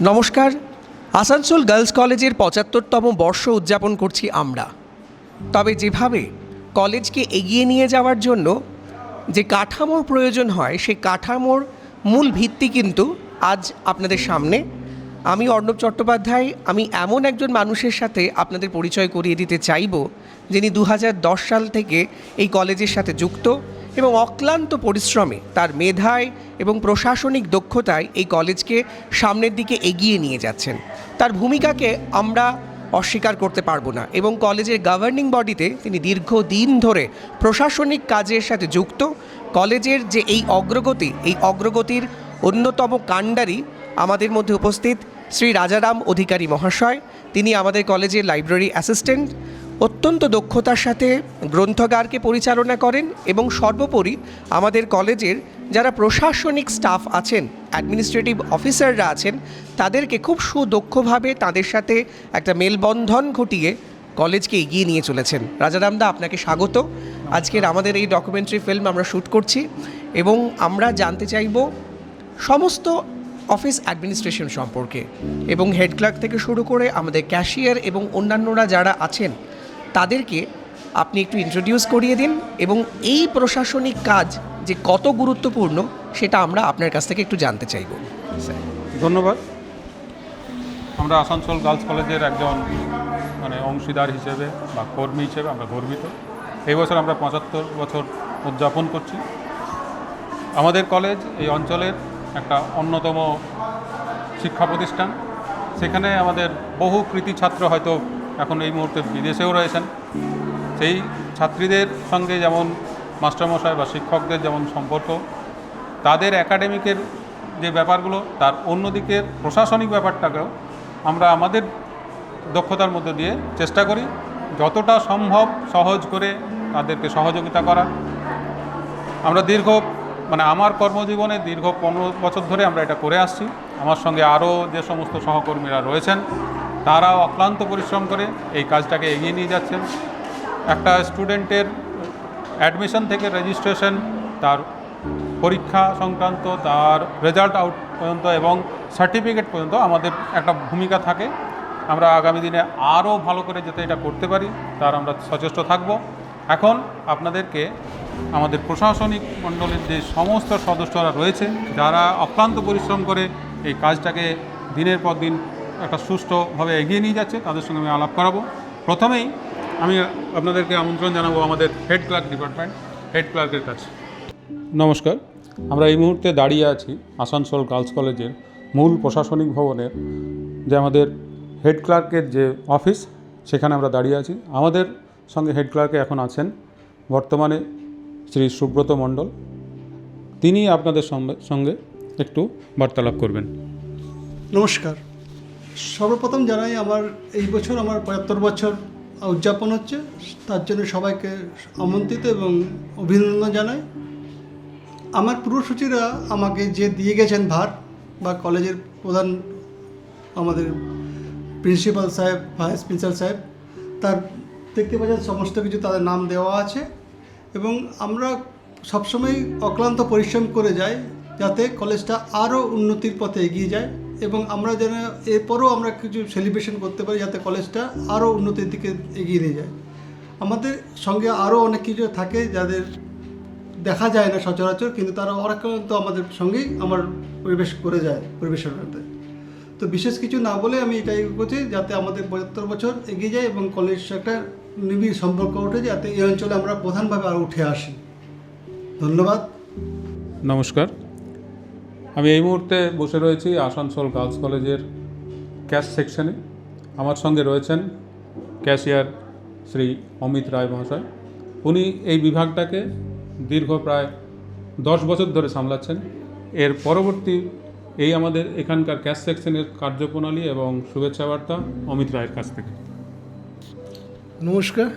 নমস্কার। আসানসোল গার্লস কলেজের ৭৫তম বর্ষ উদযাপন করছি আমরা। তবে যেভাবে কলেজকে এগিয়ে নিয়ে যাওয়ার জন্য যে কাঠামোর প্রয়োজন হয়, সেই কাঠামোর মূল ভিত্তি কিন্তু আজ আপনাদের সামনে। আমি অর্ণব চট্টোপাধ্যায়। আমি এমন একজন মানুষের সাথে আপনাদের পরিচয় করিয়ে দিতে চাইব, যিনি ২০১০ সাল থেকে এই কলেজের সাথে যুক্ত এবং অক্লান্ত পরিশ্রমে, তার মেধায় এবং প্রশাসনিক দক্ষতায় এই কলেজকে সামনের দিকে এগিয়ে নিয়ে যাচ্ছেন। তার ভূমিকাকে আমরা অস্বীকার করতে পারবো না এবং কলেজের গভর্নিং বডিতে তিনি দীর্ঘদিন ধরে প্রশাসনিক কাজের সাথে যুক্ত। কলেজের যে এই অগ্রগতির অন্যতম কাণ্ডারি আমাদের মধ্যে উপস্থিত শ্রী রাজারাম অধিকারী মহাশয়। তিনি আমাদের কলেজের লাইব্রেরি অ্যাসিস্ট্যান্ট, অত্যন্ত দক্ষতার সাথে গ্রন্থাগারকে পরিচালনা করেন এবং সর্বোপরি আমাদের কলেজের যারা প্রশাসনিক স্টাফ আছেন, অ্যাডমিনিস্ট্রেটিভ অফিসাররা আছেন, তাদেরকে খুব সুদক্ষভাবে তাদের সাথে একটা মেলবন্ধন ঘটিয়ে কলেজকে এগিয়ে নিয়ে চলেছেন। রাজারামদা, আপনাকে স্বাগত। আজকের আমাদের এই ডকুমেন্টারি ফিল্ম আমরা শ্যুট করছি এবং আমরা জানতে চাইব সমস্ত অফিস অ্যাডমিনিস্ট্রেশন সম্পর্কে এবং হেড ক্লার্ক থেকে শুরু করে আমাদের ক্যাশিয়ার এবং অন্যান্যরা যারা আছেন তাদেরকে আপনি একটু ইন্ট্রোডিউস করিয়ে দিন এবং এই প্রশাসনিক কাজ যে কত গুরুত্বপূর্ণ সেটা আমরা আপনার কাছ থেকে একটু জানতে চাইব। ধন্যবাদ। আমরা আসানসোল গার্লস কলেজের একজন অংশীদার হিসেবে বা কর্মী হিসেবে আমরা গর্বিত। এই বছর আমরা ৭৫ বছর উদযাপন করছি। আমাদের কলেজ এই অঞ্চলের একটা অন্যতম শিক্ষা প্রতিষ্ঠান। সেখানে আমাদের বহু কৃতি ছাত্র হয়তো এখন এই মুহূর্তে বিদেশেও রয়েছেন। সেই ছাত্রীদের সঙ্গে যেমন মাস্টারমশাই বা শিক্ষকদের যেমন সম্পর্ক, তাদের একাডেমিকের যে ব্যাপারগুলো, তার অন্যদিকের প্রশাসনিক ব্যাপারটাকেও আমরা আমাদের দক্ষতার মধ্যে দিয়ে চেষ্টা করি যতটা সম্ভব সহজ করে তাদেরকে সহযোগিতা করা। আমরা আমার কর্মজীবনে দীর্ঘ ১৫ বছর ধরে আমরা এটা করে আসছি। আমার সঙ্গে আরও যে সমস্ত সহকর্মীরা রয়েছেন তারাও অক্লান্ত পরিশ্রম করে এই কাজটাকে এগিয়ে নিয়ে যাচ্ছেন। একটা স্টুডেন্টের অ্যাডমিশন থেকে রেজিস্ট্রেশন, তার পরীক্ষা সংক্রান্ত, তার রেজাল্ট আউট পর্যন্ত এবং সার্টিফিকেট পর্যন্ত আমাদের একটা ভূমিকা থাকে। আমরা আগামী দিনে আরও ভালো করে যাতে এটা করতে পারি তার আমরা সচেষ্ট থাকব। এখন আপনাদেরকে আমাদের প্রশাসনিক মণ্ডলীর যে সমস্ত সদস্যরা রয়েছে, যারা অক্লান্ত পরিশ্রম করে এই কাজটাকে দিনের পর দিন একটা সুষ্ঠুভাবে এগিয়ে নিয়ে যাচ্ছে, তাদের সঙ্গে আমি আলাপ করাবো। প্রথমেই আমি আপনাদেরকে আমন্ত্রণ জানাবো আমাদের হেড ক্লার্ক ডিপার্টমেন্ট, হেড ক্লার্কের কাছে। নমস্কার। আমরা এই মুহূর্তে দাঁড়িয়ে আছি আসানসোল গার্লস কলেজের মূল প্রশাসনিক ভবনের যে আমাদের হেড ক্লার্কের যে অফিস, সেখানে আমরা দাঁড়িয়ে আছি। আমাদের সঙ্গে হেড ক্লার্কে এখন আছেন বর্তমানে শ্রী সুব্রত মণ্ডল। তিনি আপনাদের সঙ্গে একটু বার্তালাপ করবেন। নমস্কার। সর্বপ্রথম জানাই আমার এই বছর আমার ৭৫ বছর উদযাপন হচ্ছে, তার জন্য সবাইকে আমন্ত্রিত এবং অভিনন্দন জানাই। আমার পূর্বসূচিরা আমাকে যে দিয়ে গেছেন ভার, বা কলেজের প্রধান আমাদের প্রিন্সিপাল সাহেব, ভাইস প্রিন্সিপাল সাহেব, তার দেখতে পাচ্ছেন সমস্ত কিছু তাদের নাম দেওয়া আছে এবং আমরা সবসময় অক্লান্ত পরিশ্রম করে যাই যাতে কলেজটা আরও উন্নতির পথে এগিয়ে যায় এবং আমরা যেন এরপরও আমরা কিছু সেলিব্রেশন করতে পারি যাতে কলেজটা আরও উন্নতির দিকে এগিয়ে নিয়ে যায়। আমাদের সঙ্গে আরও অনেক কিছু থাকে যাদের দেখা যায় না সচরাচর, কিন্তু তারা অনেকান্ত আমাদের সঙ্গেই আমার পরিবেশের মধ্যে। তো বিশেষ কিছু না বলে আমি এটাই করছি যাতে আমাদের ৭৫ বছর এগিয়ে যায় এবং কলেজ একটা নিবিড় সম্পর্ক ওঠে, যাতে এই অঞ্চলে আমরা প্রধানভাবে আরও উঠে আসি। ধন্যবাদ। নমস্কার। আমি এই মুহূর্তে বসে রয়েছি আসানসোল গার্লস কলেজের ক্যাশ সেকশনে। আমার সঙ্গে রয়েছেন ক্যাশিয়ার শ্রী অমিত রায় মহাশয়। উনি এই বিভাগটাকে দীর্ঘ প্রায় 10 বছর ধরে সামলাচ্ছেন। এর পরবর্তী এই আমাদের এখানকার ক্যাশ সেকশনের কার্যপ্রণালী এবং শুভেচ্ছা বার্তা অমিত রায়ের কাছ থেকে। নমস্কার,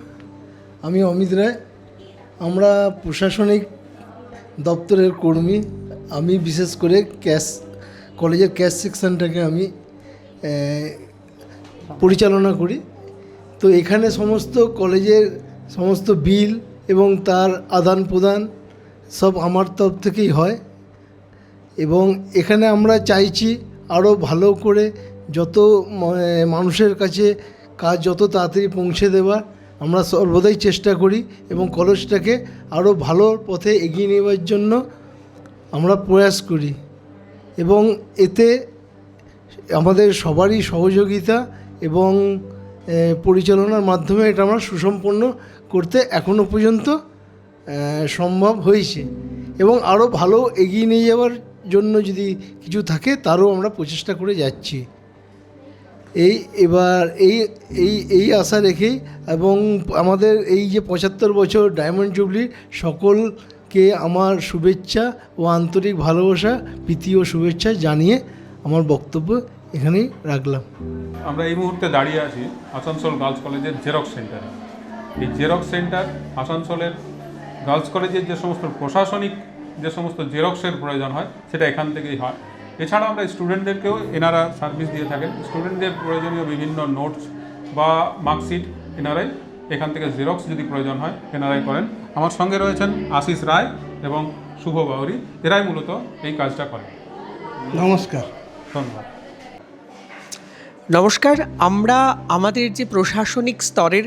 আমি অমিত রায়। আমরা প্রশাসনিক দপ্তরের কর্মী। আমি বিশেষ করে কলেজের ক্যাশ সেকশনটাকে আমি পরিচালনা করি। তো এখানে সমস্ত কলেজের সমস্ত বিল এবং তার আদান প্রদান সব আমার তরফ থেকেই হয় এবং এখানে আমরা চাইছি আরও ভালো করে যত মানুষের কাছে কাজ যত তাড়াতাড়ি পৌঁছে দেওয়ার আমরা সর্বদাই চেষ্টা করি এবং কলেজটাকে আরও ভালো পথে এগিয়ে নেওয়ার জন্য আমরা প্রয়াস করি এবং এতে আমাদের সবারই সহযোগিতা এবং পরিচালনার মাধ্যমে এটা আমরা সুসম্পন্ন করতে এখনও পর্যন্ত সম্ভব হয়েছে এবং আরও ভালো এগিয়ে নিয়ে যাওয়ার জন্য যদি কিছু থাকে তারও আমরা প্রচেষ্টা করে যাচ্ছি। এই আশা রেখেই এবং আমাদের এই যে 75 বছর ডায়মন্ড জুবলি সকলকে আমার শুভেচ্ছা ও আন্তরিক ভালোবাসা প্রীতি ও শুভেচ্ছা জানিয়ে আমার বক্তব্য এখানেই রাখলাম। আমরা এই মুহূর্তে দাঁড়িয়ে আছি আসানসোল গার্লস কলেজের জেরক্স সেন্টারে। এই জেরক্স সেন্টার আসানসোলের গার্লস কলেজের যে সমস্ত প্রশাসনিক যে সমস্ত জেরক্সের প্রয়োজন হয় সেটা এখান থেকেই হয়। এছাড়া আমরা স্টুডেন্টদেরকেও এনারা সার্ভিস দিয়ে থাকেন। স্টুডেন্টদের প্রয়োজনীয় বিভিন্ন নোটস বা মার্কশিট এনারাই এখান থেকে জেরক্স যদি প্রয়োজন হয় এনারাই করেন। আমার সঙ্গে রয়েছেন আশিস রায় এবং শুভ বাউরি, এরাই মূলত এই কাজটা করেন। নমস্কার। ধন্যবাদ। নমস্কার। আমরা আমাদের যে প্রশাসনিক স্তরের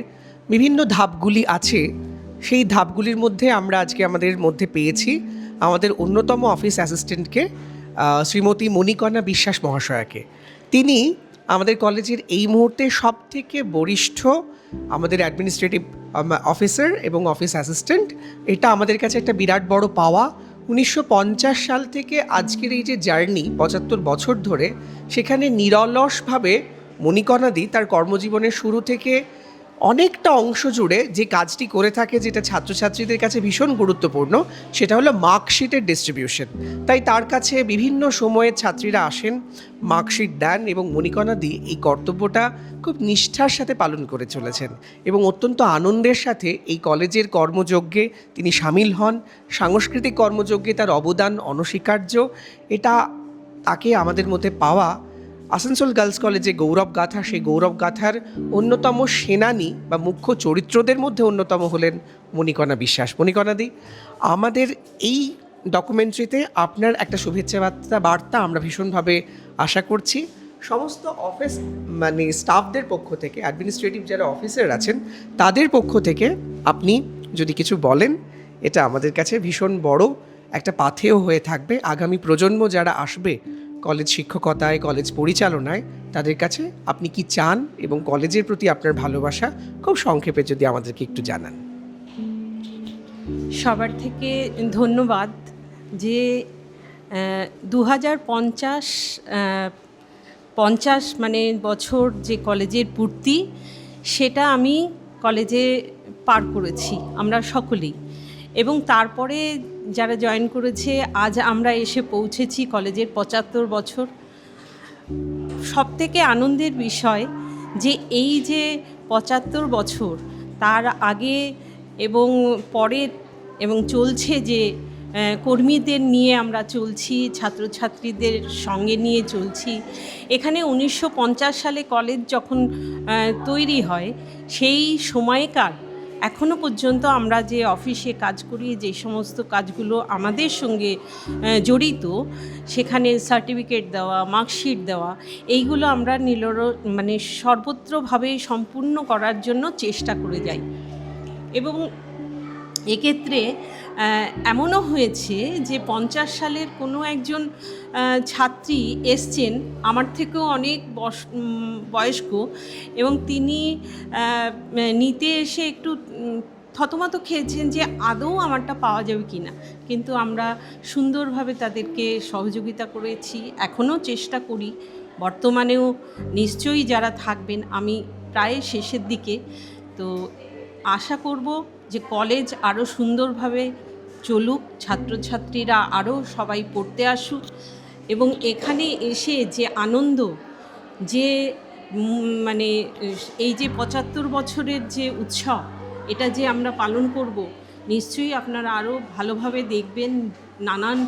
বিভিন্ন ধাপগুলি আছে সেই ধাপগুলির মধ্যে আমরা আজকে আমাদের মধ্যে পেয়েছি আমাদের অন্যতম অফিস অ্যাসিস্ট্যান্টকে, শ্রীমতী মণিকণা বিশ্বাস মহাশয়াকে। তিনি আমাদের কলেজের এই মুহূর্তে সবথেকে বরিষ্ঠ আমাদের অ্যাডমিনিস্ট্রেটিভ অফিসার এবং অফিস অ্যাসিস্ট্যান্ট। এটা আমাদের কাছে একটা বিরাট বড় পাওয়া। 1950 সাল থেকে আজকের এই যে জার্নি 75 বছর ধরে, সেখানে নিরলসভাবে মণিকণাদি তার কর্মজীবনের শুরু থেকে অনেকটা অংশ জুড়ে যে কাজটি করে থাকে, যেটা ছাত্রছাত্রীদের কাছে ভীষণ গুরুত্বপূর্ণ, সেটা হলো মার্কশিটের ডিস্ট্রিবিউশন। তাই তার কাছে বিভিন্ন সময়ে ছাত্রীরা আসেন, মার্কশিট দেন এবং মণিকণাদি এই কর্তব্যটা খুব নিষ্ঠার সাথে পালন করে চলেছেন এবং অত্যন্ত আনন্দের সাথে এই কলেজের কর্মযজ্ঞে তিনি সামিল হন। সাংস্কৃতিক কর্মযজ্ঞে তার অবদান অনস্বীকার্য। এটা তাকে আমাদের মধ্যে পাওয়া। আসানসোল গার্লস কলেজে গৌরব গাথা, সেই গৌরব গাথার অন্যতম সেনানী বা মুখ্য চরিত্রদের মধ্যে অন্যতম হলেন মণিকণা বিশ্বাস। মণিকণাদি, আমাদের এই ডকুমেন্টারিতে আপনার একটা শুভেচ্ছা বার্তা আমরা ভীষণভাবে আশা করছি। সমস্ত অফিস স্টাফদের পক্ষ থেকে, অ্যাডমিনিস্ট্রেটিভ যারা অফিসার আছেন তাদের পক্ষ থেকে আপনি যদি কিছু বলেন, এটা আমাদের কাছে ভীষণ বড় একটা পাথেয় হয়ে থাকবে। আগামী প্রজন্ম যারা আসবে কলেজ শিক্ষকতায়, কলেজ পরিচালনায়, তাদের কাছে আপনি কি চান এবং কলেজের প্রতি আপনার ভালোবাসা খুব সংক্ষেপে যদি আমাদেরকে একটু জানান। সবার থেকে ধন্যবাদ যে 2050 মানে বছর যে কলেজের পূর্তি, সেটা আমি কলেজে পার করেছি আমরা সকলেই, এবং তারপরে যারা জয়েন করেছে আজ আমরা এসে পৌঁছেছি কলেজের 75 বছর। সবথেকে আনন্দের বিষয় যে এই যে 75 বছর, তার আগে এবং পরে এবং চলছে যে কর্মীদের নিয়ে আমরা চলছি, ছাত্রছাত্রীদের সঙ্গে নিয়ে চলছি। এখানে 1950 সালে কলেজ যখন তৈরি হয়, সেই সময়কার এখনও পর্যন্ত আমরা যে অফিসে কাজ করি, যে সমস্ত কাজগুলো আমাদের সঙ্গে জড়িত, সেখানে সার্টিফিকেট দেওয়া, মার্কশিট দেওয়া, এইগুলো আমরা সর্বত্রভাবে সম্পূর্ণ করার জন্য চেষ্টা করে যাই। এবং এক্ষেত্রে এমনও হয়েছে যে 50 সালের কোনো একজন ছাত্রী এসছেন আমার থেকেও অনেক বয়স্ক, এবং তিনি নিতে এসে একটু থতমত খেয়েছেন যে আদৌ আমারটা পাওয়া যাবে কি না, কিন্তু আমরা সুন্দরভাবে তাদেরকে সহযোগিতা করেছি, এখনও চেষ্টা করি। বর্তমানেও নিশ্চয়ই যারা থাকবেন, আমি প্রায় শেষের দিকে, তো আশা করব যে কলেজ আরও সুন্দরভাবে চলুক, ছাত্রছাত্রীরা আরও সবাই পড়তে আসুক, এবং এখানে এসে যে আনন্দ, যে এই যে 75 বছরের যে উৎসব, এটা যে আমরা পালন করব, নিশ্চয়ই আপনারা আরও ভালোভাবে দেখবেন নানান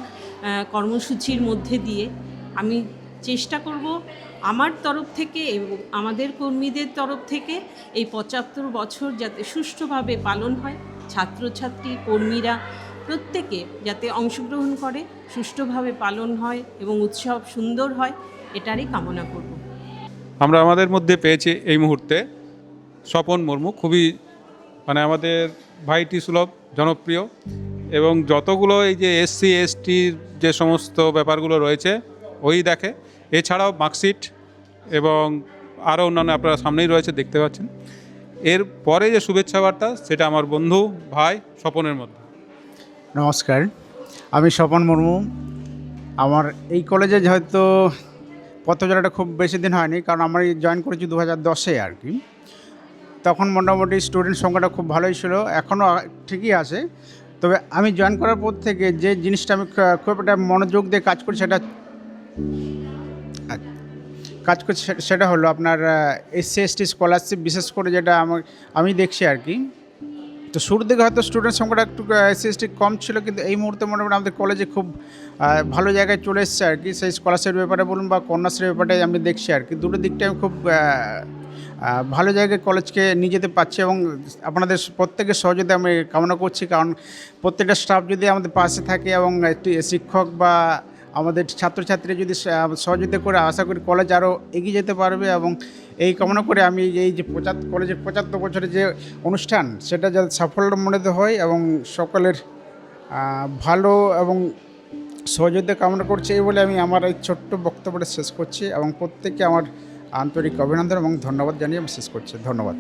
কর্মসূচির মধ্যে দিয়ে। আমি চেষ্টা করব আমার তরফ থেকে এবং আমাদের কর্মীদের তরফ থেকে এই 75 বছর যাতে সুষ্ঠুভাবে পালন হয়, ছাত্রছাত্রী কর্মীরা প্রত্যেকে যাতে অংশগ্রহণ করে, সুষ্ঠুভাবে পালন হয় এবং উৎসব সুন্দর হয়, এটারই কামনা করব। আমরা আমাদের মধ্যে পেয়েছি এই মুহূর্তে স্বপন মুর্মু, খুবই মানে আমাদের ভাইটি সুলভ জনপ্রিয়, এবং যতগুলো এই যে এসসি এসটির যে সমস্ত ব্যাপারগুলো রয়েছে ওই দেখে। এছাড়াও মার্কশিট এবং আরও অন্যান্য আপনারা সামনেই রয়েছে, দেখতে পাচ্ছেন। এর পরে যে শুভেচ্ছা বার্তা, সেটা আমার বন্ধু ভাই স্বপনের মধ্যে। নমস্কার, আমি স্বপন মুর্মু। আমার এই কলেজে হয়তো পথচলাটা খুব বেশি দিন হয়নি, কারণ আমার জয়েন করেছি 2010-এ আর কি। তখন মোটামুটি স্টুডেন্ট সংখ্যাটা খুব ভালোই ছিল, এখনও ঠিকই আছে। তবে আমি জয়েন করার পর থেকে যে জিনিসটা আমি খুব একটা মনোযোগ দিয়ে কাজ করি সেটা হলো আপনার এসসি এসটি স্কলারশিপ, বিশেষ করে যেটা আমি দেখছি আর কি। তো শুরুর দিকে হয়তো স্টুডেন্ট সংখ্যাটা একটু এসসি এসটি কম ছিল, কিন্তু এই মুহূর্তে মোটামুটি আমাদের কলেজে খুব ভালো জায়গায় চলে এসছে আর কি। সেই স্কলারশিপের ব্যাপারে বলুন বা কন্যাশ্রীর ব্যাপারে আমি দেখছি আর কি। দুটো দিকটাই আমি খুব ভালো জায়গায় কলেজকে নিয়ে যেতে পারছি, এবং আপনাদের প্রত্যেকের সহযোগিতা আমি কামনা করছি। কারণ প্রত্যেকটা স্টাফ যদি আমাদের পাশে থাকে এবং একটি শিক্ষক বা আমাদের ছাত্রছাত্রী যদি সহযোগিতা করে, আশা করি কলেজ আরও এগিয়ে যেতে পারবে। এবং এই কামনা করে আমি এই যে কলেজের 75 বছরের যে অনুষ্ঠান, সেটা যাতে সাফল্যমণ্ডিত হয় এবং সকলের ভালো এবং সহযোগিতা কামনা করছি, এই বলে আমি আমার এই ছোট্ট বক্তব্যটা শেষ করছি, এবং প্রত্যেককে আমার আন্তরিক অভিনন্দন এবং ধন্যবাদ জানিয়ে আমি শেষ করছি। ধন্যবাদ।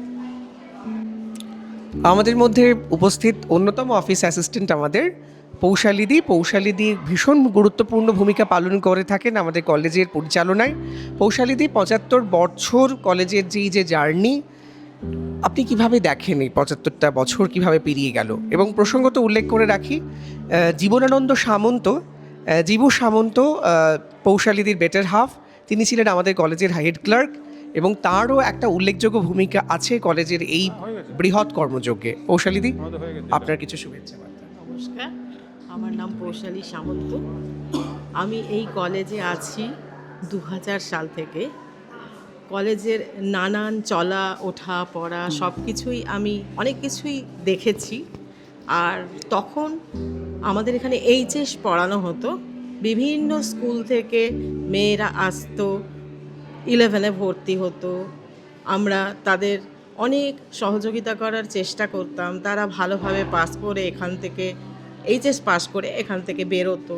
আমাদের মধ্যে উপস্থিত অন্যতম অফিস অ্যাসিস্ট্যান্ট আমাদের পৌশালিদি ভীষণ গুরুত্বপূর্ণ ভূমিকা পালন করে থাকেন আমাদের কলেজের পরিচালনায়। পৌশালিদি 75 বছর কলেজের যে জার্নি, আপনি কিভাবে দেখেন এই 75টা বছর কিভাবে পেরিয়ে গেল? এবং প্রসঙ্গত উল্লেখ করে রাখি, জীবনানন্দ সামন্ত, জীবু সামন্ত পৌশালিদির বেটার হাফ, তিনি ছিলেন আমাদের কলেজের হেড ক্লার্ক, এবং তারও একটা উল্লেখযোগ্য ভূমিকা আছে কলেজের এই বৃহৎ কর্মযজ্ঞে। পৌশালিদি, আপনার কিছু শুভেচ্ছা বার্তা। নমস্কার, আমার নাম পৌশালী সামন্ত। আমি এই কলেজে আছি 2000 সাল থেকে। কলেজের নানান চলা ওঠা পড়া সব কিছুই আমি অনেক কিছুই দেখেছি। আর তখন আমাদের এখানে এইচএস পড়ানো হতো, বিভিন্ন স্কুল থেকে মেয়েরা আসতো, 11-এ ভর্তি হতো। আমরা তাদের অনেক সহযোগিতা করার চেষ্টা করতাম। তারা ভালোভাবে পাস করে এখান থেকে এইচএস পাস করে এখান থেকে বেরোতো।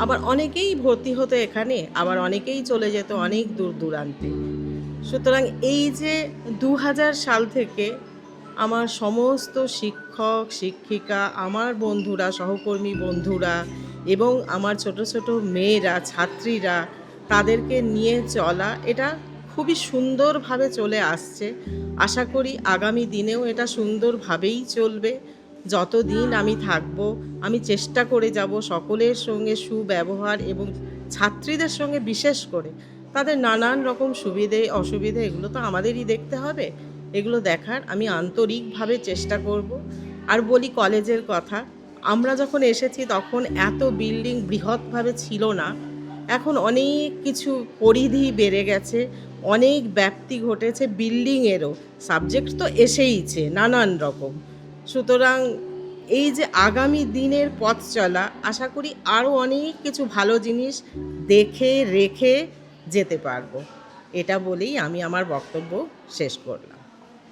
আবার অনেকেই ভর্তি হতো এখানে, আবার অনেকেই চলে যেত অনেক দূর দূরান্তে। সুতরাং এই যে 2000 সাল থেকে আমার সমস্ত শিক্ষক শিক্ষিকা, আমার বন্ধুরা, সহকর্মী বন্ধুরা এবং আমার ছোট ছোট মেয়েরা, ছাত্রীরা, তাদেরকে নিয়ে চলা, এটা খুবই সুন্দরভাবে চলে আসছে। আশা করি আগামী দিনেও এটা সুন্দরভাবেই চলবে। যতদিন আমি থাকব, আমি চেষ্টা করে যাব সকলের সঙ্গে সুব্যবহার, এবং ছাত্রীদের সঙ্গে বিশেষ করে তাদের নানান রকম সুবিধে অসুবিধে, এগুলো তো আমাদেরই দেখতে হবে। এগুলো দেখার আমি আন্তরিকভাবে চেষ্টা করব। আর বলি কলেজের কথা, আমরা যখন এসেছি তখন এত বিল্ডিং বৃহৎভাবে ছিল না। এখন অনেক কিছু পরিধি বেড়ে গেছে, অনেক ব্যাপ্তি ঘটেছে বিল্ডিংয়েরও। সাবজেক্ট তো এসেইছে নানান রকম। সুতরাং এই যে আগামী দিনের পথ চলা, আশা করি আরও অনেক কিছু ভালো জিনিস দেখে রেখে যেতে পারবো। এটা বলেই আমি আমার বক্তব্য শেষ করলাম।